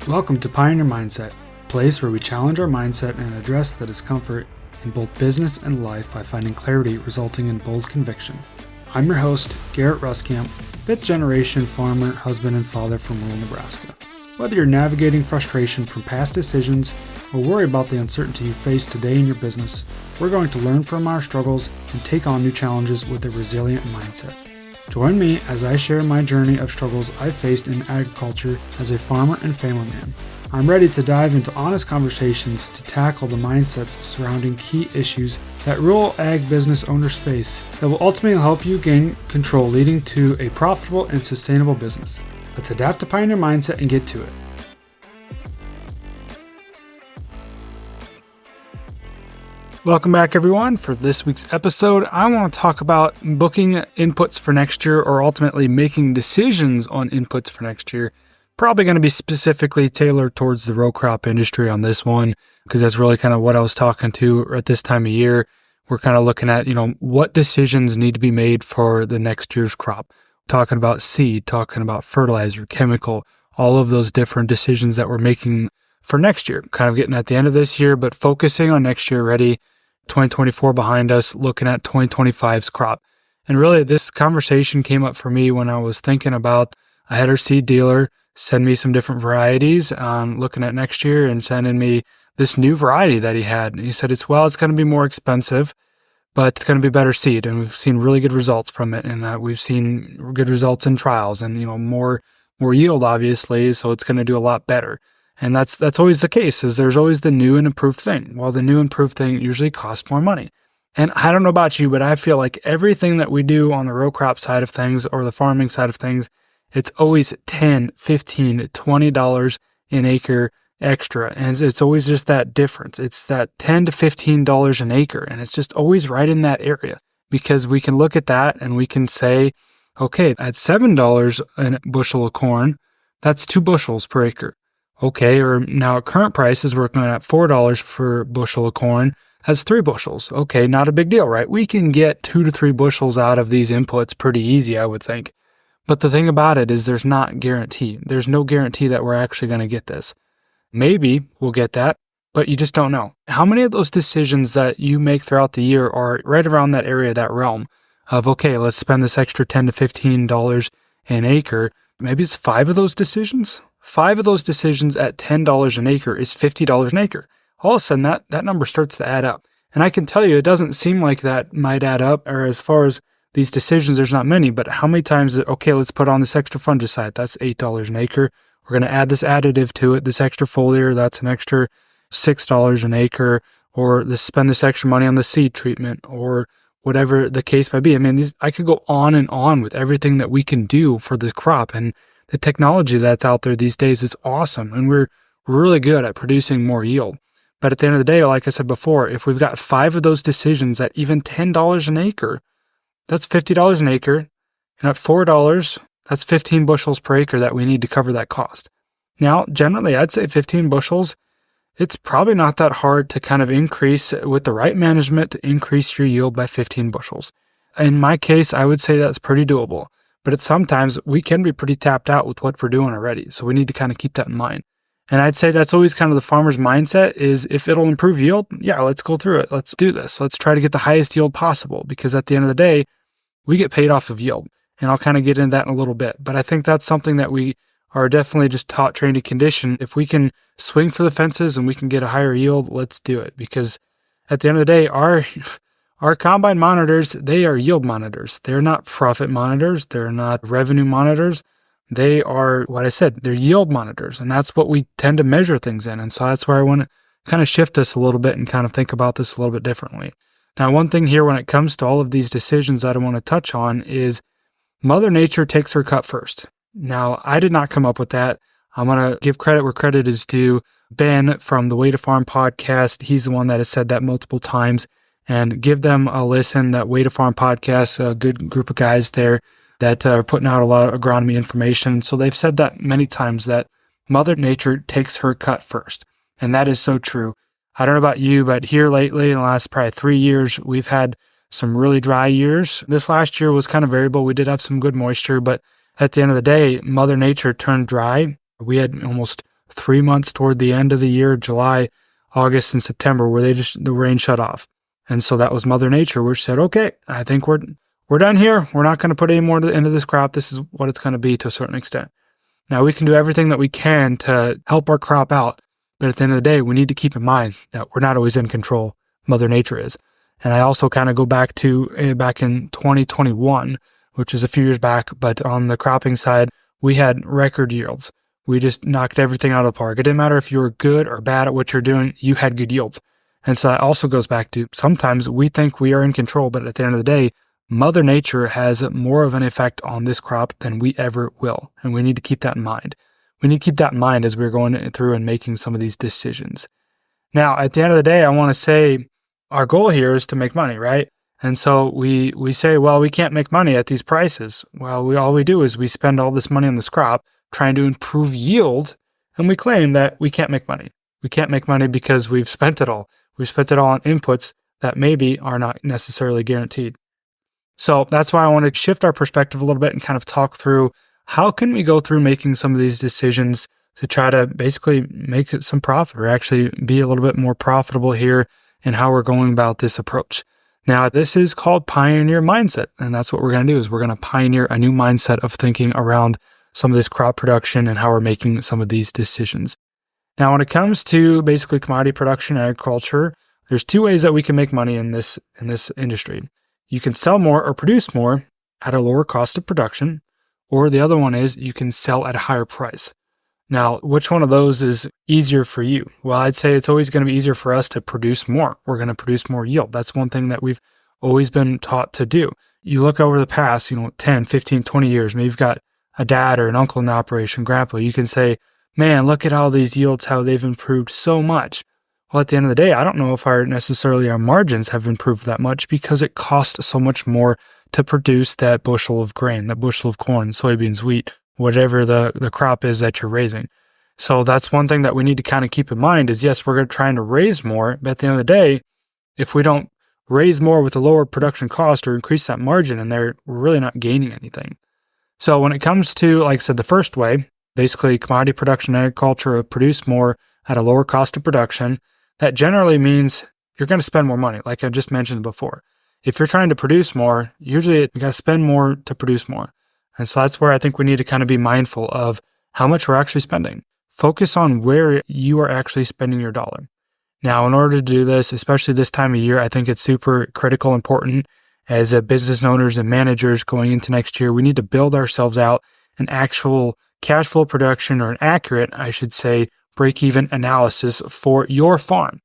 Welcome to Pioneer Mindset, a place where we challenge our mindset and address the discomfort in both business and life by finding clarity resulting in bold conviction. I'm your host, Garrett Ruskamp, fifth generation farmer, husband, and father from rural Nebraska. Whether you're navigating frustration from past decisions or worry about the uncertainty you face today in your business, we're going to learn from our struggles and take on new challenges with a resilient mindset. Join me as I share my journey of struggles I faced in agriculture as a farmer and family man. I'm ready to dive into honest conversations to tackle the mindsets surrounding key issues that rural ag business owners face that will ultimately help you gain control, leading to a profitable and sustainable business. Let's adapt to Pioneer Mindset and get to it. Welcome back, everyone. For this week's episode, I want to talk about booking inputs for next year, or ultimately making decisions on inputs for next year. Probably going to be specifically tailored towards the row crop industry on this one, because that's really kind of what I was talking to at this time of year. We're kind of looking at, what decisions need to be made for the next year's crop. Talking about seed, talking about fertilizer, chemical, all of those different decisions that we're making for next year. Kind of getting at the end of this year, but focusing on next year already. 2024 behind us, looking at 2025's crop. And really, this conversation came up for me when I was thinking about, I had our seed dealer send me some different varieties on looking at next year and sending me this new variety that he had. And he said, it's going to be more expensive, but it's going to be better seed. And we've seen really good results from it. And we've seen good results in trials and, more yield, obviously. So it's going to do a lot better. And that's always the case, is there's always the new and improved thing. Well, the new improved thing usually costs more money. And I don't know about you, but I feel like everything that we do on the row crop side of things or the farming side of things, it's always $10, $15, $20 an acre extra. And it's always just that difference. It's that $10 to $15 an acre. And it's just always right in that area, because we can look at that and we can say, okay, at $7 a bushel of corn, that's 2 bushels per acre. Okay, or now at current prices, we're looking at $4 per bushel of corn. That's 3 bushels. Okay, not a big deal, right? We can get 2 to 3 bushels out of these inputs pretty easy, I would think. But the thing about it is there's not guarantee. There's no guarantee that we're actually going to get this. Maybe we'll get that, but you just don't know. How many of those decisions that you make throughout the year are right around that area, that realm of, okay, let's spend this extra $10 to $15 an acre. Maybe it's 5 of those decisions. 5 of those decisions at $10 an acre is $50 an acre. All of a sudden, that number starts to add up. And I can tell you, it doesn't seem like that might add up, or as far as these decisions, there's not many, but how many times, okay, let's put on this extra fungicide. That's $8 an acre. We're going to add this additive to it, this extra foliar, that's an extra $6 an acre, or spend this extra money on the seed treatment, or whatever the case might be. I mean, I could go on and on with everything that we can do for this crop, and the technology that's out there these days is awesome, and we're really good at producing more yield. But at the end of the day, like I said before, if we've got 5 of those decisions at even $10 an acre, that's $50 an acre. And at $4, that's 15 bushels per acre that we need to cover that cost. Now, generally, I'd say 15 bushels, it's probably not that hard to kind of increase with the right management to increase your yield by 15 bushels. In my case, I would say that's pretty doable. But sometimes we can be pretty tapped out with what we're doing already. So we need to kind of keep that in mind. And I'd say that's always kind of the farmer's mindset is, if it'll improve yield, yeah, let's go through it. Let's do this. Let's try to get the highest yield possible, because at the end of the day, we get paid off of yield. And I'll kind of get into that in a little bit. But I think that's something that we are definitely just taught, trained, and conditioned. If we can swing for the fences and we can get a higher yield, let's do it. Because at the end of the day, our combine monitors, they are yield monitors. They're not profit monitors. They're not revenue monitors. They are, what I said, they're yield monitors. And that's what we tend to measure things in. And so that's where I want to kind of shift this a little bit and kind of think about this a little bit differently. Now, one thing here when it comes to all of these decisions that I want to touch on is Mother Nature takes her cut first. Now, I did not come up with that. I'm going to give credit where credit is due. Ben from the Way to Farm podcast, he's the one that has said that multiple times. And give them a listen. That Way to Farm podcast, a good group of guys there that are putting out a lot of agronomy information. So they've said that many times, that Mother Nature takes her cut first. And that is so true. I don't know about you, but here lately, in the last probably 3 years, we've had some really dry years. This last year was kind of variable. We did have some good moisture, but at the end of the day, Mother Nature turned dry. We had almost 3 months toward the end of the year, July, August, and September, where the rain shut off. And so that was Mother Nature, which said, okay, I think we're done here. We're not going to put any more into this crop. This is what it's going to be to a certain extent. Now, we can do everything that we can to help our crop out. But at the end of the day, we need to keep in mind that we're not always in control. Mother Nature is. And I also kind of go back to back in 2021, which is a few years back, but on the cropping side, we had record yields. We just knocked everything out of the park. It didn't matter if you were good or bad at what you're doing, you had good yields. And so that also goes back to sometimes we think we are in control, but at the end of the day, Mother Nature has more of an effect on this crop than we ever will. And we need to keep that in mind. We need to keep that in mind as we're going through and making some of these decisions. Now, at the end of the day, I want to say our goal here is to make money, right? And so we say, well, we can't make money at these prices. Well, all we do is we spend all this money on this crop trying to improve yield, and we claim that we can't make money. We can't make money because we've spent it all. We've spent it all on inputs that maybe are not necessarily guaranteed. So that's why I want to shift our perspective a little bit and kind of talk through how can we go through making some of these decisions to try to basically make some profit or actually be a little bit more profitable here in how we're going about this approach. Now, this is called pioneer mindset, and that's what we're going to do is we're going to pioneer a new mindset of thinking around some of this crop production and how we're making some of these decisions. Now, when it comes to basically commodity production and agriculture, there's two ways that we can make money in this industry. You can sell more or produce more at a lower cost of production, or the other one is you can sell at a higher price. Now, which one of those is easier for you? Well, I'd say it's always going to be easier for us to produce more. We're going to produce more yield. That's one thing that we've always been taught to do. You look over the past, 10, 15, 20 years, maybe you've got a dad or an uncle in the operation, grandpa, you can say, man, look at all these yields, how they've improved so much. Well, at the end of the day, I don't know if our margins have improved that much because it costs so much more to produce that bushel of grain, that bushel of corn, soybeans, wheat, whatever the crop is that you're raising. So that's one thing that we need to kind of keep in mind is, yes, we're trying to raise more, but at the end of the day, if we don't raise more with a lower production cost or increase that margin in there, we're really not gaining anything. So when it comes to, like I said, the first way, basically commodity production and agriculture produce more at a lower cost of production, that generally means you're going to spend more money, like I just mentioned before. If you're trying to produce more, usually you got to spend more to produce more. And so that's where I think we need to kind of be mindful of how much we're actually spending. Focus on where you are actually spending your dollar. Now, in order to do this, especially this time of year, I think it's super critical, important as a business owners and managers going into next year. We need to build ourselves out an actual cash flow production, or an accurate, I should say, break-even analysis for your farm.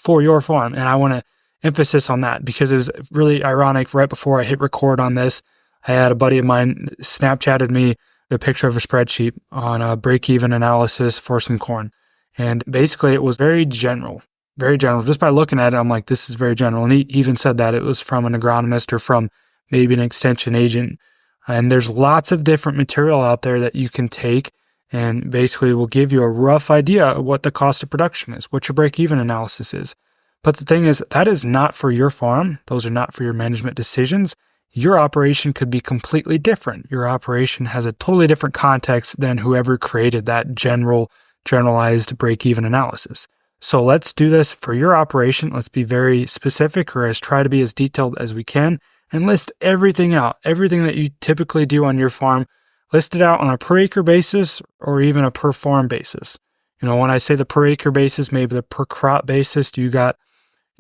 And I want to emphasis on that because it was really ironic. Right before I hit record on this, I had a buddy of mine Snapchatted me the picture of a spreadsheet on a break-even analysis for some corn. And basically it was very general. Just by looking at it, I'm like, this is very general. And he even said that it was from an agronomist or from maybe an extension agent. And there's lots of different material out there that you can take and basically will give you a rough idea of what the cost of production is, what your break-even analysis is. But the thing is, that is not for your farm. Those are not for your management decisions. Your operation could be completely different. Your operation has a totally different context than whoever created that generalized break-even analysis. So let's do this for your operation. Let's be very specific, or try to be as detailed as we can, and list everything out. Everything that you typically do on your farm, list it out on a per acre basis or even a per farm basis. When I say the per acre basis, maybe the per crop basis, you got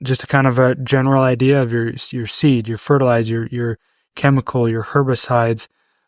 just a kind of a general idea of your seed, your fertilizer, your chemical, your herbicides,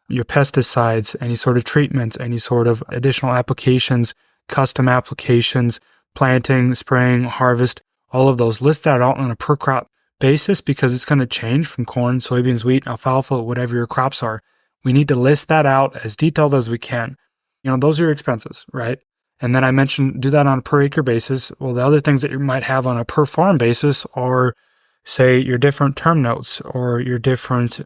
your pesticides, any sort of treatments, any sort of additional applications, custom applications, planting, spraying, harvest, all of those. List that out on a per crop basis because it's going to change from corn, soybeans, wheat, alfalfa, whatever your crops are. We need to list that out as detailed as we can. Those are your expenses, right? And then I mentioned do that on a per acre basis. Well, the other things that you might have on a per farm basis are, say, your different term notes or your different,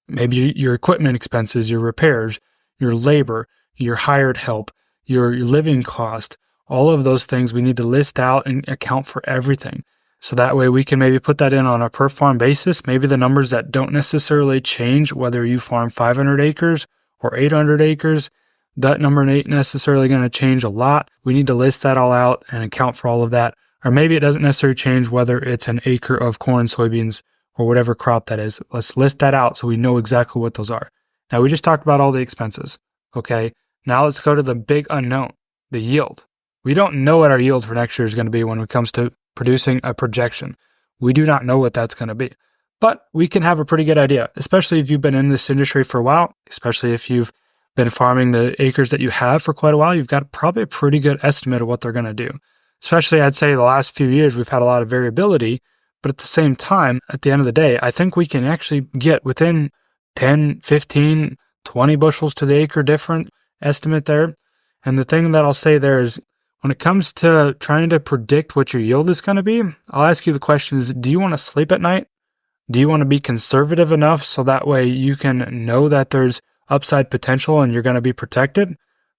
maybe your equipment expenses, your repairs, your labor, your hired help, your living cost. All of those things we need to list out and account for everything. So that way we can maybe put that in on a per farm basis, maybe the numbers that don't necessarily change whether you farm 500 acres or 800 acres. That number ain't necessarily going to change a lot. We need to list that all out and account for all of that. Or maybe it doesn't necessarily change whether it's an acre of corn, soybeans, or whatever crop that is. Let's list that out so we know exactly what those are. Now, we just talked about all the expenses. Okay, now let's go to the big unknown, the yield. We don't know what our yield for next year is going to be when it comes to producing a projection. We do not know what that's going to be. But we can have a pretty good idea, especially if you've been in this industry for a while, especially if you've been farming the acres that you have for quite a while. You've got probably a pretty good estimate of what they're going to do. Especially, I'd say the last few years, we've had a lot of variability. But at the same time, at the end of the day, I think we can actually get within 10, 15, 20 bushels to the acre different estimate there. And the thing that I'll say there is, when it comes to trying to predict what your yield is going to be, I'll ask you the question is, do you want to sleep at night? Do you want to be conservative enough so that way you can know that there's upside potential and you're going to be protected?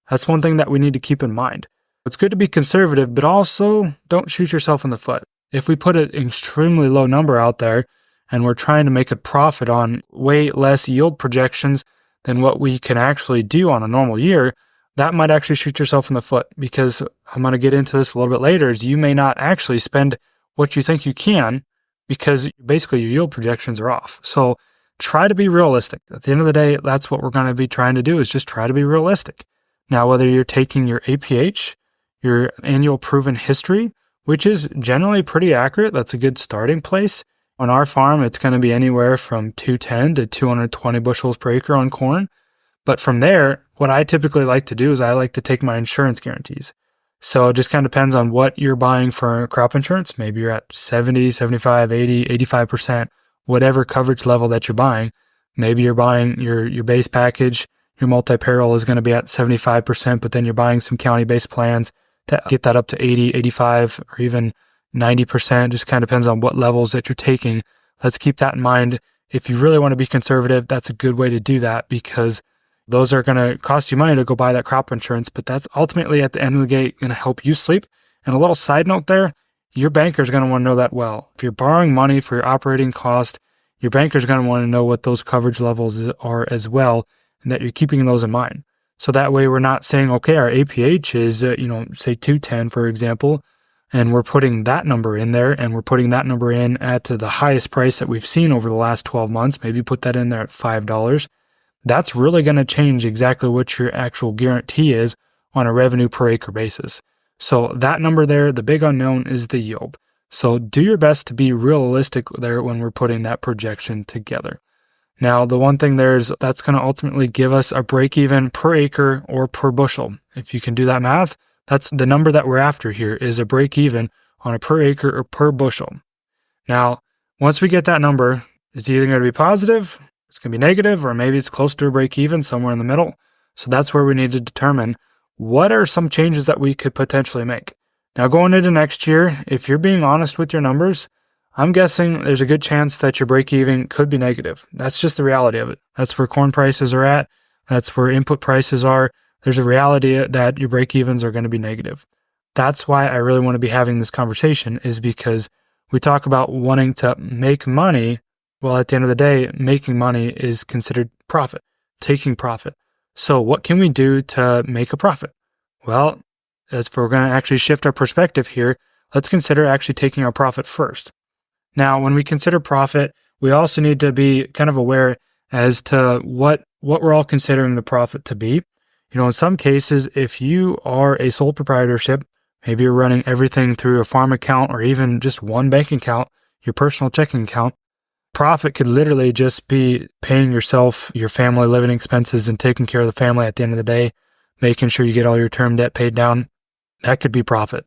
That's one thing that we need to keep in mind. It's good to be conservative, but also don't shoot yourself in the foot. If we put an extremely low number out there and we're trying to make a profit on way less yield projections than what we can actually do on a normal year, that might actually shoot yourself in the foot, because I'm going to get into this a little bit later, is you may not actually spend what you think you can because basically your yield projections are off. So try to be realistic. At the end of the day, that's what we're going to be trying to do, is just try to be realistic. Now, whether you're taking your APH, your annual proven history, which is generally pretty accurate, that's a good starting place. On our farm, it's going to be anywhere from 210 to 220 bushels per acre on corn. But from there, what I typically like to do is I like to take my insurance guarantees. So it just kind of depends on what you're buying for crop insurance. Maybe you're at 70, 75, 80, 85%, whatever coverage level that you're buying. Maybe you're buying your base package, your multi-peril is going to be at 75%, but then you're buying some county-based plans to get that up to 80, 85, or even 90%. Just kind of depends on what levels that you're taking. Let's keep that in mind. If you really want to be conservative, that's a good way to do that, because those are going to cost you money to go buy that crop insurance, but that's ultimately at the end of the day going to help you sleep. And a little side note there, your banker is going to want to know that well. If you're borrowing money for your operating cost, your banker is going to want to know what those coverage levels are as well, and that you're keeping those in mind. So that way we're not saying, okay, our APH is, say 210, for example, and we're putting that number in there, and we're putting that number in at the highest price that we've seen over the last 12 months. Maybe put that in there at $5. That's really going to change exactly what your actual guarantee is on a revenue per acre basis. So that number there, the big unknown, is the yield. So do your best to be realistic there when we're putting that projection together. Now, the one thing there is that's going to ultimately give us a break even per acre or per bushel. If you can do that math, that's the number that we're after here, is a break even on a per acre or per bushel. Now, once we get that number, it's either going to be positive, it's going to be negative, or maybe it's close to a break even, somewhere in the middle. So that's where we need to determine what are some changes that we could potentially make. Now, going into next year, if you're being honest with your numbers, I'm guessing there's a good chance that your break even could be negative. That's just the reality of it. That's where corn prices are at. That's where input prices are. There's a reality that your break evens are going to be negative. That's why I really want to be having this conversation, is because we talk about wanting to make money. Well, at the end of the day, making money is considered profit, taking profit. So what can we do to make a profit? Well, as we're going to actually shift our perspective here, let's consider actually taking our profit first. Now, when we consider profit, we also need to be kind of aware as to what we're all considering the profit to be. In some cases, if you are a sole proprietorship, maybe you're running everything through a farm account or even just one bank account, your personal checking account, profit could literally just be paying yourself, your family living expenses, and taking care of the family at the end of the day, making sure you get all your term debt paid down. That could be profit.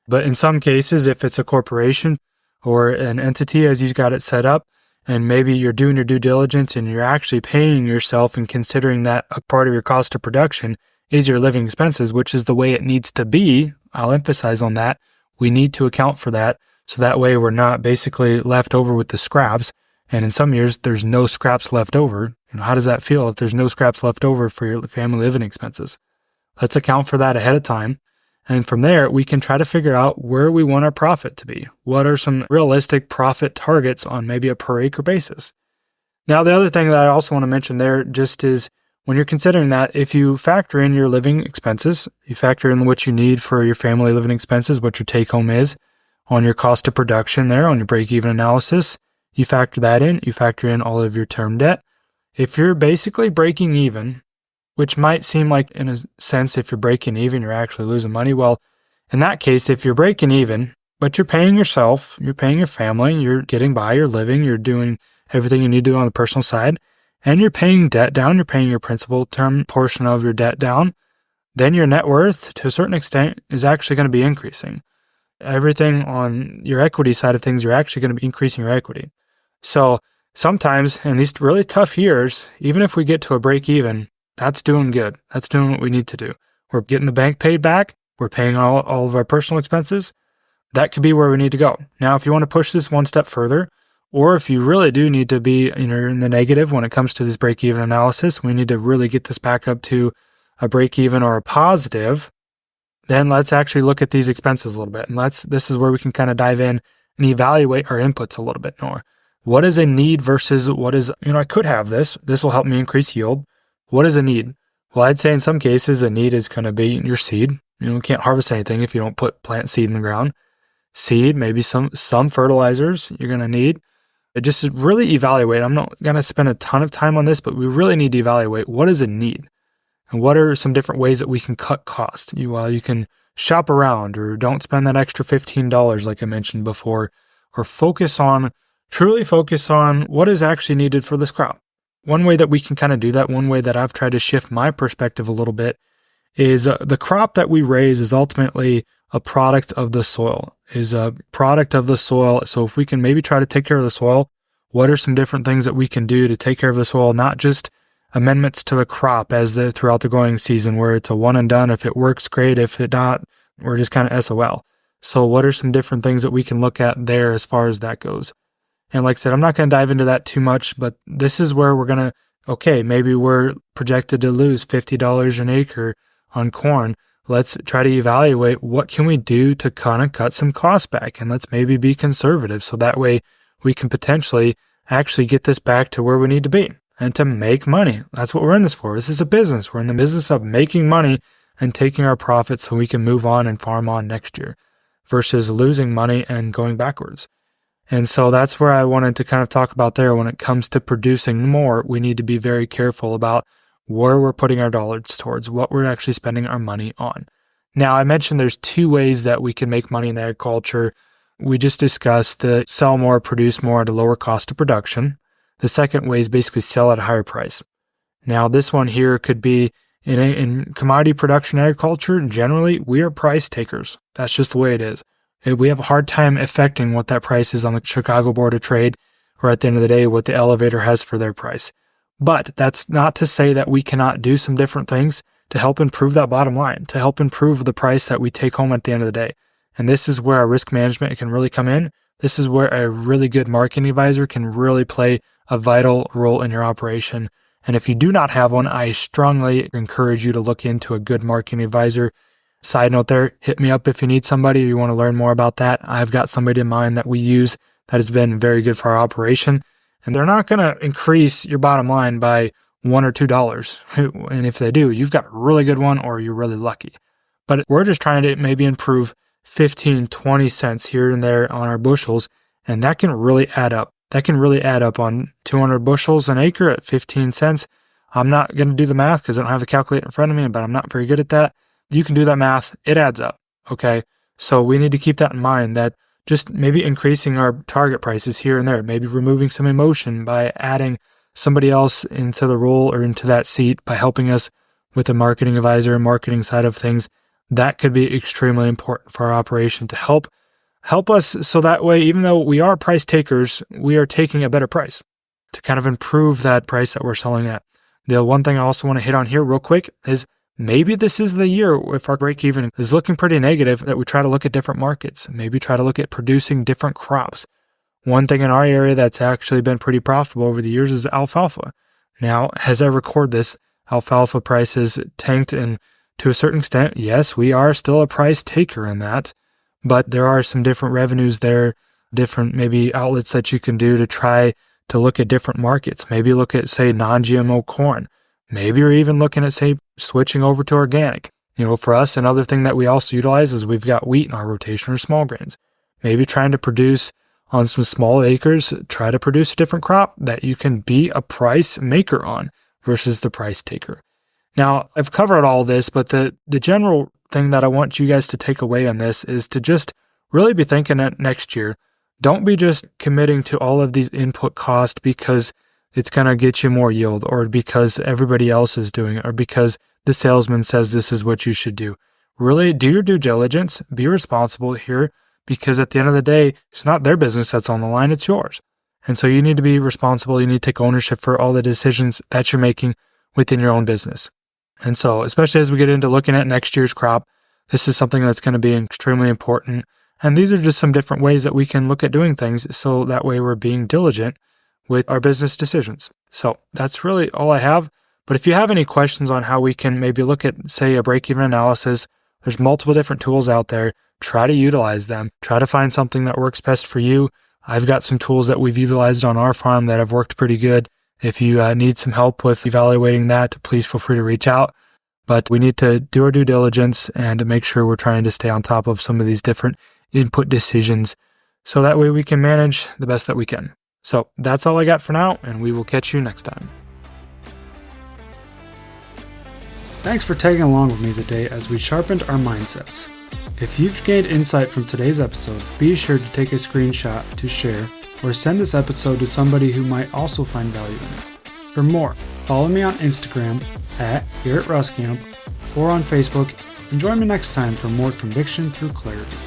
But in some cases, if it's a corporation or an entity as you've got it set up, and maybe you're doing your due diligence and you're actually paying yourself and considering that a part of your cost of production is your living expenses, which is the way it needs to be. I'll emphasize on that. We need to account for that, so that way we're not basically left over with the scraps. And in some years, there's no scraps left over. How does that feel if there's no scraps left over for your family living expenses? Let's account for that ahead of time. And from there, we can try to figure out where we want our profit to be. What are some realistic profit targets on maybe a per acre basis? Now, the other thing that I also want to mention there just is when you're considering that, if you factor in your living expenses, you factor in what you need for your family living expenses, what your take home is on your cost of production there, on your break-even analysis, you factor that in, you factor in all of your term debt. If you're basically breaking even, which might seem like in a sense, if you're breaking even, you're actually losing money. Well, in that case, if you're breaking even, but you're paying yourself, you're paying your family, you're getting by, you're living, you're doing everything you need to do on the personal side, and you're paying debt down, you're paying your principal term portion of your debt down, then your net worth, to a certain extent, is actually going to be increasing. Everything on your equity side of things, you're actually going to be increasing your equity. So sometimes in these really tough years, even if we get to a break even, that's doing good. That's doing what we need to do. We're getting the bank paid back. We're paying all of our personal expenses. That could be where we need to go. Now, if you want to push this one step further, or if you really do need to be in the negative when it comes to this break-even analysis, we need to really get this back up to a break-even or a positive, then let's actually look at these expenses a little bit. And this is where we can kind of dive in and evaluate our inputs a little bit more. What is a need versus what is, I could have this. This will help me increase yield. What is a need? Well, I'd say in some cases, a need is going to be your seed. You can't harvest anything if you don't plant seed in the ground. Seed, maybe some fertilizers you're going to need. Just really evaluate. I'm not going to spend a ton of time on this, but we really need to evaluate what is a need and what are some different ways that we can cut cost. You can shop around or don't spend that extra $15 like I mentioned before, or truly focus on what is actually needed for this crop. One way that we can kind of do that, one way that I've tried to shift my perspective a little bit is the crop that we raise is ultimately a product of the soil, So if we can maybe try to take care of the soil, what are some different things that we can do to take care of the soil, not just amendments to the crop throughout the growing season where it's a one and done. If it works, great. If it not, we're just kind of SOL. So what are some different things that we can look at there as far as that goes? And like I said, I'm not going to dive into that too much, but this is where we're going to, maybe we're projected to lose $50 an acre on corn. Let's try to evaluate what can we do to kind of cut some costs back, and let's maybe be conservative so that way we can potentially actually get this back to where we need to be and to make money. That's what we're in this for. This is a business. We're in the business of making money and taking our profits so we can move on and farm on next year versus losing money and going backwards. And so that's where I wanted to kind of talk about there. When it comes to producing more, we need to be very careful about where we're putting our dollars towards, what we're actually spending our money on. Now, I mentioned there's two ways that we can make money in agriculture. We just discussed the sell more, produce more at a lower cost of production. The second way is basically sell at a higher price. Now, this one here could be in commodity production agriculture. Generally, we are price takers. That's just the way it is. We have a hard time affecting what that price is on the Chicago Board of Trade, or at the end of the day, what the elevator has for their price. But that's not to say that we cannot do some different things to help improve that bottom line, to help improve the price that we take home at the end of the day. And this is where our risk management can really come in. This is where a really good marketing advisor can really play a vital role in your operation. And if you do not have one, I strongly encourage you to look into a good marketing advisor. Side note there, hit me up if you need somebody or you want to learn more about that. I've got somebody in mind that we use that has been very good for our operation. And they're not going to increase your bottom line by $1 or $2. And if they do, you've got a really good one or you're really lucky. But we're just trying to maybe improve 15, 20 cents here and there on our bushels. And that can really add up. That can really add up on 200 bushels an acre at 15 cents. I'm not going to do the math because I don't have a calculator in front of me, but I'm not very good at that. You can do that math. It adds up. Okay. So we need to keep that in mind, that just maybe increasing our target prices here and there, maybe removing some emotion by adding somebody else into the role or into that seat by helping us with the marketing advisor and marketing side of things. That could be extremely important for our operation to help us. So that way, even though we are price takers, we are taking a better price to kind of improve that price that we're selling at. The one thing I also want to hit on here real quick is maybe this is the year, if our break even is looking pretty negative, that we try to look at different markets, maybe try to look at producing different crops. One thing in our area that's actually been pretty profitable over the years is alfalfa. Now, as I record this, alfalfa prices tanked, and to a certain extent, yes, we are still a price taker in that, but there are some different revenues there, different maybe outlets that you can do to try to look at different markets. Maybe look at, say, non-GMO corn. Maybe you're even looking at, say, switching over to organic. For us, another thing that we also utilize is we've got wheat in our rotation or small grains. Maybe trying to produce on some small acres, try to produce a different crop that you can be a price maker on versus the price taker. Now, I've covered all this, but the general thing that I want you guys to take away on this is to just really be thinking at next year. Don't be just committing to all of these input costs because it's going to get you more yield, or because everybody else is doing it, or because the salesman says this is what you should do. Really do your due diligence, be responsible here, because at the end of the day, it's not their business that's on the line, it's yours. And so you need to be responsible. You need to take ownership for all the decisions that you're making within your own business. And so, especially as we get into looking at next year's crop, this is something that's going to be extremely important. And these are just some different ways that we can look at doing things, so that way we're being diligent with our business decisions. So that's really all I have. But if you have any questions on how we can maybe look at, say, a break-even analysis, there's multiple different tools out there. Try to utilize them. Try to find something that works best for you. I've got some tools that we've utilized on our farm that have worked pretty good. If you need some help with evaluating that, please feel free to reach out. But we need to do our due diligence and make sure we're trying to stay on top of some of these different input decisions, so that way we can manage the best that we can. So that's all I got for now, and we will catch you next time. Thanks for tagging along with me today as we sharpened our mindsets. If you've gained insight from today's episode, be sure to take a screenshot to share, or send this episode to somebody who might also find value in it. For more, follow me on Instagram @GarrettRuskamp or on Facebook, and join me next time for more conviction through clarity.